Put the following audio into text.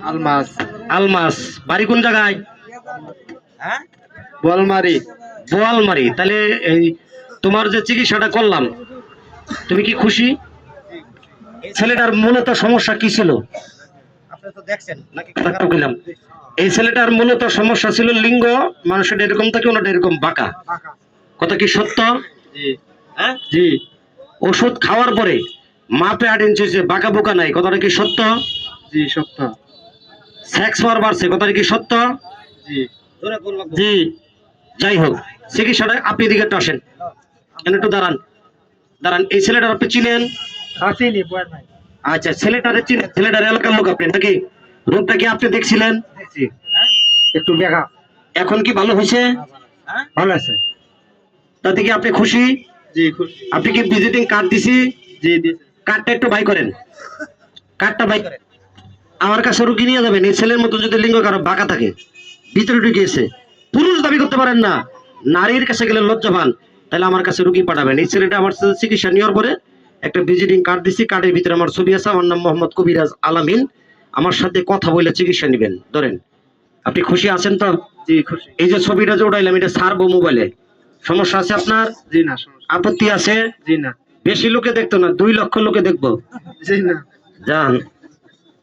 আলমাস। আলমাস, বাড়ি কোন জায়গায়? হ্যাঁ, বোয়ালমারি। বোয়ালমারি। তাহলে এই তোমার যে চিকিৎসাটা করলাম, তুমি কি খুশি? ছেলেটার মূলত সমস্যা কি ছিল? আপনি তো দেখছেন নাকি? ডাক্তার কইলাম, এই ছেলেটার মূলত সমস্যা ছিল লিঙ্গ, মানুষের এরকম থাকে, ওনাটা এরকম বাঁকা। কথা কি সত্য? জি। হ্যাঁ, জি। ওষুধ খাওয়ার পরে মাপে 8 ইঞ্চি হয়েছে, বাঁকা বোকা নাই, কথাটা কি সত্য? জি সত্য। সেক্স পাওয়ার বাড়ছে, কথাটা কি সত্য? জি। ধরে বললাম। জি। যাই হোক, চিকিৎসাটা আপনি এদিকে একটু আসেন, এখানে একটু দাঁড়ান। দাঁড়ান, এই ছেলেটার আপনি চিনেন? আসেনি বয়ার নাই। আচ্ছা, ছেলেটারে চিনেন? ছেলেটার এলাকার লোক আপনি নাকি? রোগটা কি আপনি দেখছিলেন? দেখছি। একটু দেখা। এখন কি ভালো হয়েছে? হ্যাঁ, ভালো আছে। তাতে কি আপনি খুশি? জি খুশি। আপনি কি ভিজিটিং কার্ড দিছি? জি দিছে। কার্ডটা একটু বাই করেন, কার্ডটা বাই করেন। আমার কাছে রুগী নিয়ে যাবেন। এই ছেলের মতো যদি লিঙ্গ কারো বাঁকা থাকে, ভিতরে ঢুকিয়েছে, পুরুষ দাবি করতে পারেন না, নারীর কাছে গেলে লজ্জা পান, তাহলে আমার কাছে রুগী পাঠাবেন। এই ছেলেটা আমার সাথে চিকিৎসা নেওয়ার পরে একটা ভিজিটিং কার্ড দিছি, কার্ডের ভিতরে আমার ছবি আছে, আমার নাম মোহাম্মদ কবিরাজ আলামিন। আমার সাথে কথা বলে চিকিৎসা নেবেন। ধরেন, আপনি খুশি আছেন তো? জি খুশি। এই যে ছবিটা যে উঠাইলাম, এটা ছাড়বো মোবাইলে, সমস্যা আছে আপনার? জি না, সমস্যা। আপত্তি আছে? জি না। বেশি লোকে দেখতো না, 2 লক্ষ লোকে দেখবো। জি না। যান।